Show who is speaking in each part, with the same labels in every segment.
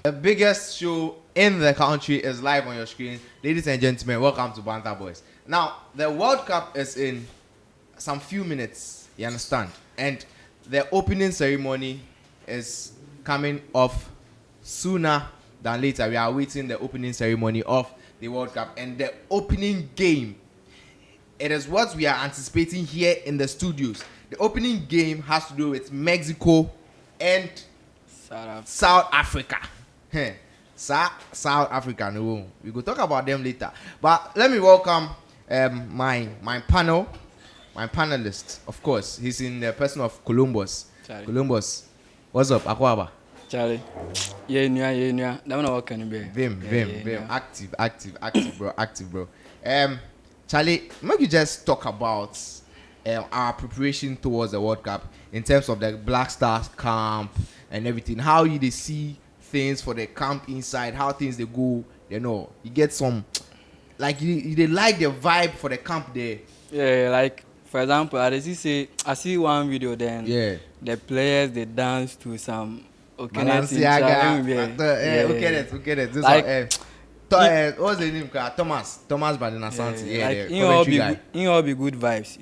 Speaker 1: The biggest show in the country is live on your screen. Ladies and gentlemen, welcome to Banter Boys. Now, the World Cup is in some few minutes, you understand? And the opening ceremony is coming off sooner than later. We are waiting the opening ceremony of the World Cup. And the opening game, it is what we are anticipating here in the studios. The opening game has to do with Mexico and South Africa. South Africa, no. We will talk about them later. But let me welcome my panelist. Of course, he's in the person of Columbus. Charlie. Columbus, what's up, Akwaba?
Speaker 2: Charlie, yeah. That one what can you be?
Speaker 1: Vim. Active, bro. Charlie, maybe you just talk about our preparation towards the World Cup in terms of the Black Stars camp and everything. How you see things for the camp inside, how things they go, you get some, like they like the vibe for the camp there.
Speaker 2: Yeah, like for example, I see one video then. Yeah. The players they dance to some
Speaker 1: Balenciaga. Okay. This like, what's the name? Thomas Badina Santi.
Speaker 2: Yeah, like in all be good vibes.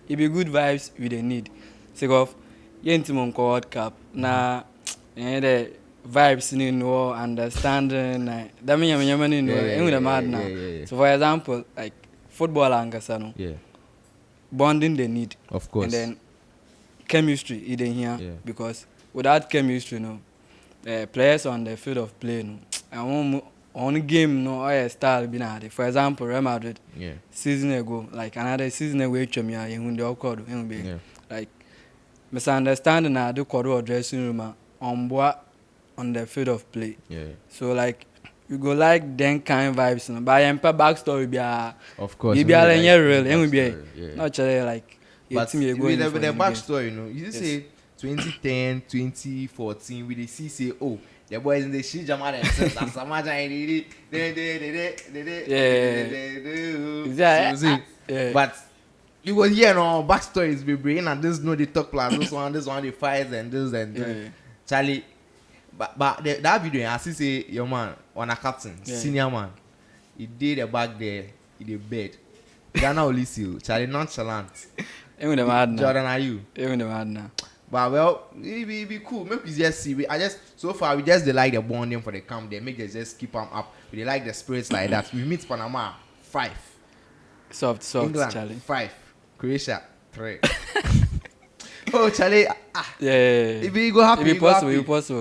Speaker 2: It be good vibes we they need. Say of yentimon World Cup na the vibes ni no understanding that mean yamani no mad now. So for example, like football and bonding they need,
Speaker 1: of course,
Speaker 2: and then chemistry in here because without chemistry, players on the field of play, and on game, or style be now. For example, Real Madrid, season ago, like another season ago, like misunderstanding I do corridor dressing room on the field of play. Yeah. So like you go like then kind vibes, but empa backstory be
Speaker 1: of course.
Speaker 2: You be real, and we be not like.
Speaker 1: But with the backstory, you say 2010, 2014, we see the boys in the shit jam out themselves. That's so much I did it. But you go here, backstories be bringing and this they talk plus this one they fight and this and this. Charlie, but that video I see say your man on a captain, senior man, he did a back there in the bed. Ghana Olisio, Charlie nonchalant.
Speaker 2: Even the mad now.
Speaker 1: Jordan, are you?
Speaker 2: Even the mad now.
Speaker 1: But well, it be cool. Maybe we just see. So far we just like the bonding for the camp. They make them just keep them up. We like the spirits like that. We meet Panama 5,
Speaker 2: soft,
Speaker 1: England,
Speaker 2: Charlie
Speaker 1: 5, Croatia 3. Oh, Charlie,
Speaker 2: yeah.
Speaker 1: If we go happy,
Speaker 2: it be possible.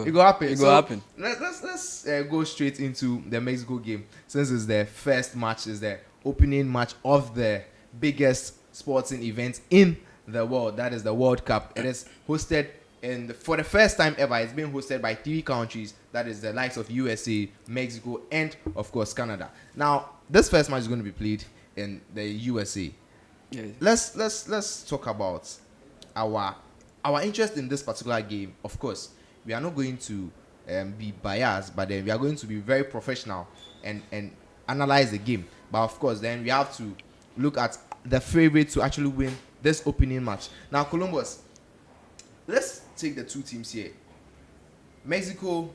Speaker 1: It go happen.
Speaker 2: It go happen.
Speaker 1: Let's go straight into the Mexico game since it's the first match, is the opening match of the biggest sporting event in the world. That is the World Cup. It is hosted for the first time ever. It's been hosted by 3 countries. That is the likes of USA, Mexico, and of course Canada. Now, this first match is going to be played in the USA. Yeah. Let's talk about our interest in this particular game. Of course, we are not going to be biased, but then we are going to be very professional and analyze the game. But of course, then we have to look at the favorite to actually win this opening match. Now, Columbus, let's take the 2 teams here, Mexico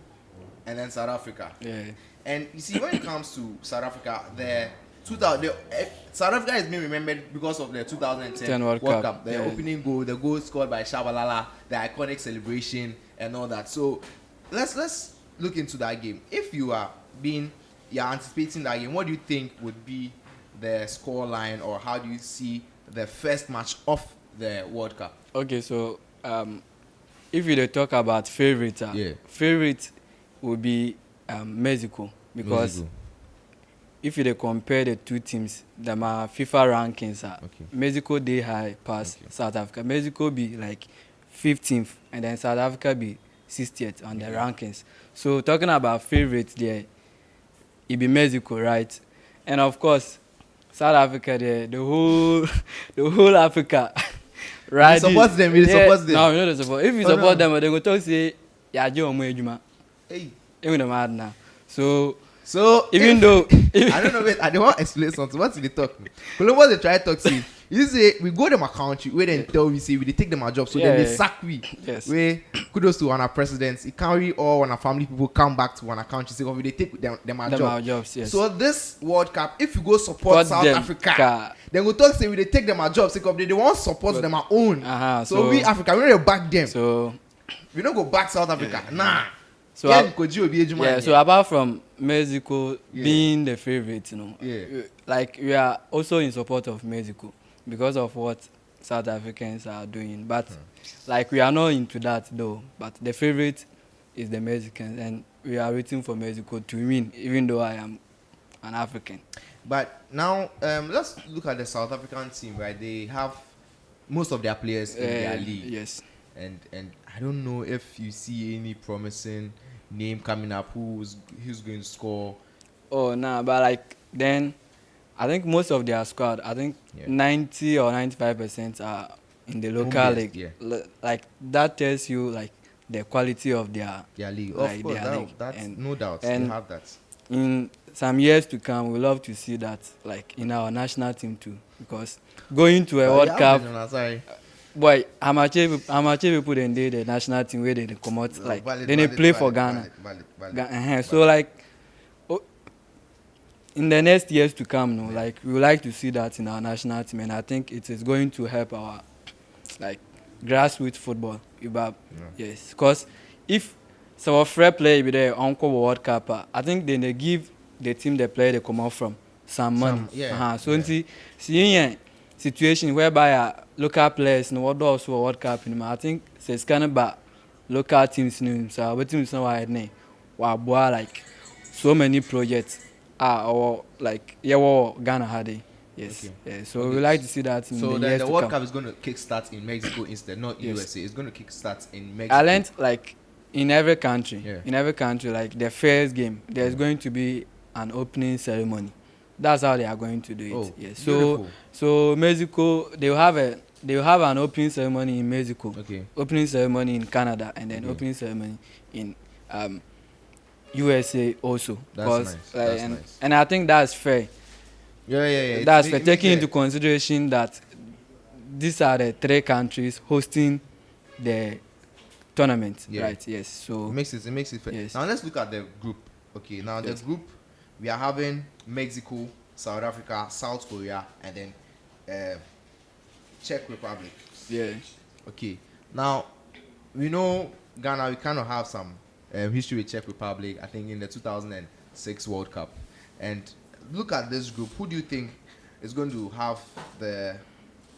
Speaker 1: and then South Africa. Yeah. And you see, when it comes to South Africa, South Africa is being remembered because of the 2010 World Cup. The opening goal, the goal scored by Shabalala, the iconic celebration and all that. So let's look into that game. If you're anticipating that game, what do you think would be the score line, or how do you see the first match of the World Cup?
Speaker 2: Okay, so if you talk about favorite, favorite would be Mexico, because if you compare the 2 teams, the FIFA rankings Mexico they high past South Africa. Mexico be like 15th, and then South Africa be 60th on the rankings. So talking about favorites there, it be Mexico, right? And of course, South Africa there, the whole Africa, right?
Speaker 1: You support them.
Speaker 2: No, you don't support. If you support them, they go talk say, "Yeah, Joe Mwejuma." Hey, even the mad now. So even though
Speaker 1: I don't know, wait, I don't want to explain something. What did they talk? Columbus they try to talk to you say we go to my country, where then tell we say we they take them our job, so then they sack we.
Speaker 2: Yes.
Speaker 1: Where kudos to our presidents. It carry all our family people come back to our country. Say, they take them our
Speaker 2: jobs. Yes.
Speaker 1: So this World Cup, if you go support South Africa, then we talk say we they take them our jobs. They want support them our own. So we Africa, we don't back them.
Speaker 2: So
Speaker 1: we don't go back South Africa.
Speaker 2: Yeah.
Speaker 1: Nah.
Speaker 2: So so apart from Mexico being the favorite, like we are also in support of Mexico because of what South Africans are doing. But like we are not into that though. But the favorite is the Mexicans, and we are waiting for Mexico to win, even though I am an African.
Speaker 1: But now let's look at the South African team, right? They have most of their players in their league.
Speaker 2: Yes.
Speaker 1: And I don't know if you see any promising name coming up who's going to score.
Speaker 2: Oh nah, but like then I think most of their squad, I think 90 or 95% are in the local league.
Speaker 1: Yeah.
Speaker 2: Like that tells you like the quality of their
Speaker 1: league.
Speaker 2: Like,
Speaker 1: of course, that's
Speaker 2: and,
Speaker 1: no doubt.
Speaker 2: And
Speaker 1: they have that.
Speaker 2: In some years to come, we love to see that like in our national team too, because going to a World Cup. Boy, how much people then did the national team where they come out like then they play for Ghana.
Speaker 1: Valid.
Speaker 2: So like in the next years to come, like we would like to see that in our national team, and I think it is going to help our like grassroots football. Yes, because if some fair play with the Uncle World Cup, I think then they give the team they play they come out from some money. So seeing situation whereby local players no what also World Cup I think it's kind of local teams so what teams now are like so many projects or like Ghana had it. Yes. Okay. Yeah, so we like to see that in
Speaker 1: so
Speaker 2: the years
Speaker 1: the
Speaker 2: to
Speaker 1: World
Speaker 2: come.
Speaker 1: Cup is going to kickstart in Mexico instead, not USA. It's going to kickstart in Mexico.
Speaker 2: I learned like in every country, like the first game, there's going to be an opening ceremony. That's how they are going to do it. Yes. So Mexico, they will have an opening ceremony in Mexico.
Speaker 1: Okay.
Speaker 2: Opening ceremony in Canada, and then opening ceremony in USA also.
Speaker 1: That's nice.
Speaker 2: And I think that's fair.
Speaker 1: Yeah.
Speaker 2: That's fair. Taking into consideration that these are the three countries hosting the tournament, right? Yes. So
Speaker 1: it makes it fair.
Speaker 2: Yes.
Speaker 1: Now let's look at the group. Okay. Now the group, we are having Mexico, South Africa, South Korea, and then Czech Republic.
Speaker 2: Yeah.
Speaker 1: Okay. Now we know Ghana. We kind of have some history with Czech Republic. I think in the 2006 World Cup. And look at this group. Who do you think is going to have the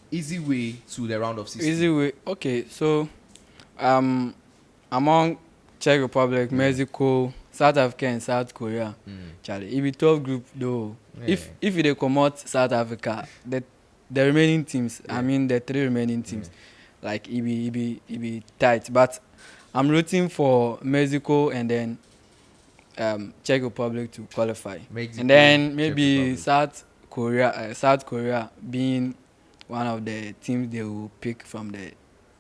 Speaker 1: easy way to the round of 16?
Speaker 2: Easy way. Okay. So among Czech Republic, Mexico, South Africa, and South Korea, Charlie, it be tough group though. Yeah. If they come out South Africa, the remaining teams, I mean the three remaining teams, like it be tight. But I'm rooting for Mexico and then Czech Republic to qualify, and then maybe South Korea being one of the teams they will pick from the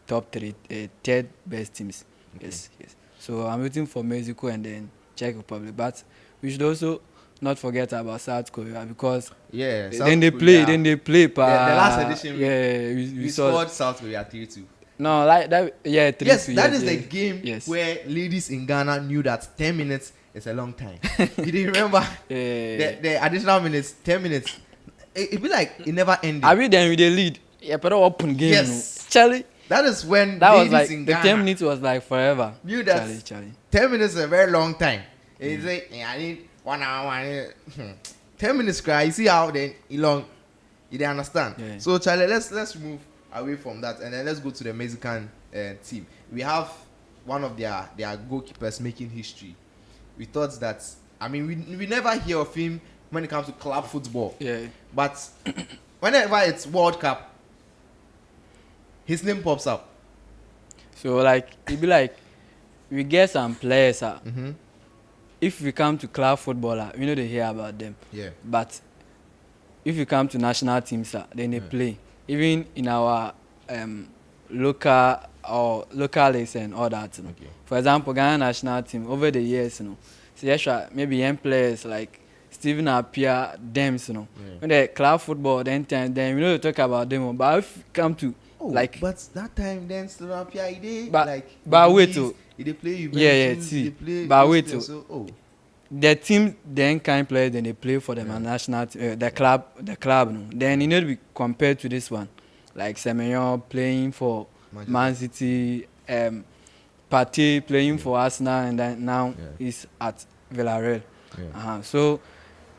Speaker 2: top three, third best teams. Okay. Yes. So I'm rooting for Mexico and then Czech Republic, but we should also not forget about South Korea because then they play. The
Speaker 1: last edition, we
Speaker 2: saw
Speaker 1: South Korea 3-2.
Speaker 2: No, like that. Yeah, 3-2.
Speaker 1: Yes, that is the game where ladies in Ghana knew that 10 minutes is a long time. You didn't remember the additional minutes, 10 minutes. It be like it never ended.
Speaker 2: I read them with the lead. Yeah, but open game.
Speaker 1: Yes,
Speaker 2: Charlie.
Speaker 1: That is when
Speaker 2: that
Speaker 1: ladies
Speaker 2: was like
Speaker 1: in
Speaker 2: the
Speaker 1: Ghana
Speaker 2: 10 minutes was like forever.
Speaker 1: Knew that
Speaker 2: Charlie.
Speaker 1: 10 minutes is a very long time. It's like I need 1 hour. 10 minutes cry. You see how then long. You didn't understand.
Speaker 2: Yeah.
Speaker 1: So Charlie, let's move away from that and then let's go to the Mexican team. We have one of their goalkeepers making history. We thought that we never hear of him when it comes to club football.
Speaker 2: Yeah.
Speaker 1: But whenever it's World Cup, his name pops up.
Speaker 2: So like it be like we get some players. If we come to club footballer, we know they hear about them.
Speaker 1: Yeah.
Speaker 2: But if you come to national teams, then they play. Even in our local leagues and all that.
Speaker 1: Okay.
Speaker 2: For example, Ghana national team over the years, so maybe young players like Stephen Appiah, them, when they club football, then we know to talk about them. But if you come to
Speaker 1: Oh,
Speaker 2: like,
Speaker 1: but that time then Slovakia, they
Speaker 2: but
Speaker 1: like.
Speaker 2: but wait to
Speaker 1: They play Juventus.
Speaker 2: yeah, see,
Speaker 1: They play
Speaker 2: but wait
Speaker 1: Austria,
Speaker 2: to
Speaker 1: so, oh.
Speaker 2: the team then kind players then they play for the national the club no. Then you need to be compared to this one, like Semenyo playing for Man City, Partey playing for Arsenal, and then now he's at Villarreal. So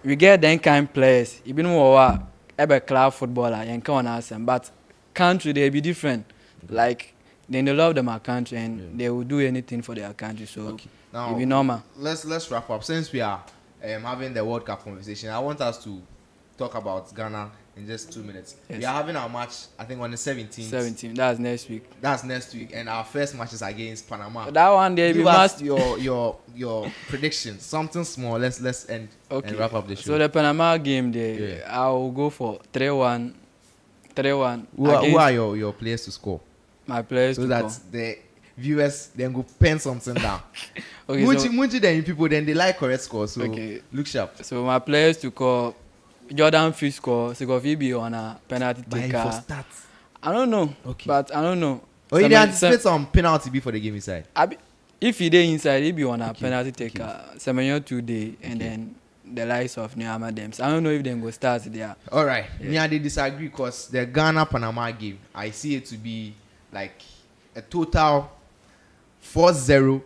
Speaker 2: we get then kind players. Even more ever club footballer and can on but country they be different. Like they love them our country and they will do anything for their country. So
Speaker 1: now
Speaker 2: it be normal.
Speaker 1: Let's wrap up. Since we are having the World Cup conversation, I want us to talk about Ghana in just 2 minutes.
Speaker 2: Yes.
Speaker 1: We are having our match, I think, on the 17th.
Speaker 2: 17th. That's next week.
Speaker 1: That's next week, and our first match is against Panama.
Speaker 2: That one day we must
Speaker 1: your prediction, something small. Let's end and wrap up the show.
Speaker 2: So the Panama game day, I will go for 3-1. 3-1.
Speaker 1: Who are your players to score?
Speaker 2: My players
Speaker 1: so
Speaker 2: to
Speaker 1: that
Speaker 2: score.
Speaker 1: The viewers then go pen something down.
Speaker 2: Okay,
Speaker 1: Munchi then people then they like correct score. So look sharp.
Speaker 2: So my players to call Jordan Fish score. So if he be on a penalty taker. I don't know.
Speaker 1: Okay.
Speaker 2: But I don't know.
Speaker 1: Oh, you anticipate some penalty before the game inside?
Speaker 2: If he dey inside, he be on a penalty taker. Semenyo today and then the likes of Neymar them. So I don't know if they go start there.
Speaker 1: All right. Yeah, they disagree because the Ghana Panama game, I see it to be like a total 4-0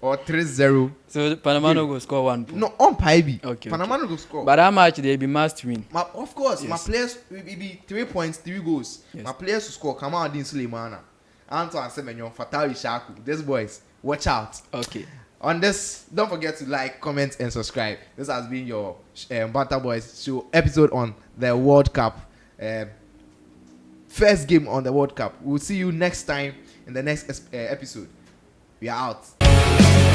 Speaker 1: or 3-0.
Speaker 2: So Panama no go score one.
Speaker 1: No, on Paibi.
Speaker 2: Okay.
Speaker 1: Panama no go score.
Speaker 2: But that match they be must win.
Speaker 1: Of course, my players will be 3 points, 3 goals. Yes. My players to score Kamaldeen Suleimana, Antoine Semenyo, Fatawi Shaku. These boys, watch out.
Speaker 2: Okay.
Speaker 1: On this, don't forget to like, comment, and subscribe. This has been your Banter Boys show episode on the World Cup. First game on the World Cup. We'll see you next time in the next episode. We are out.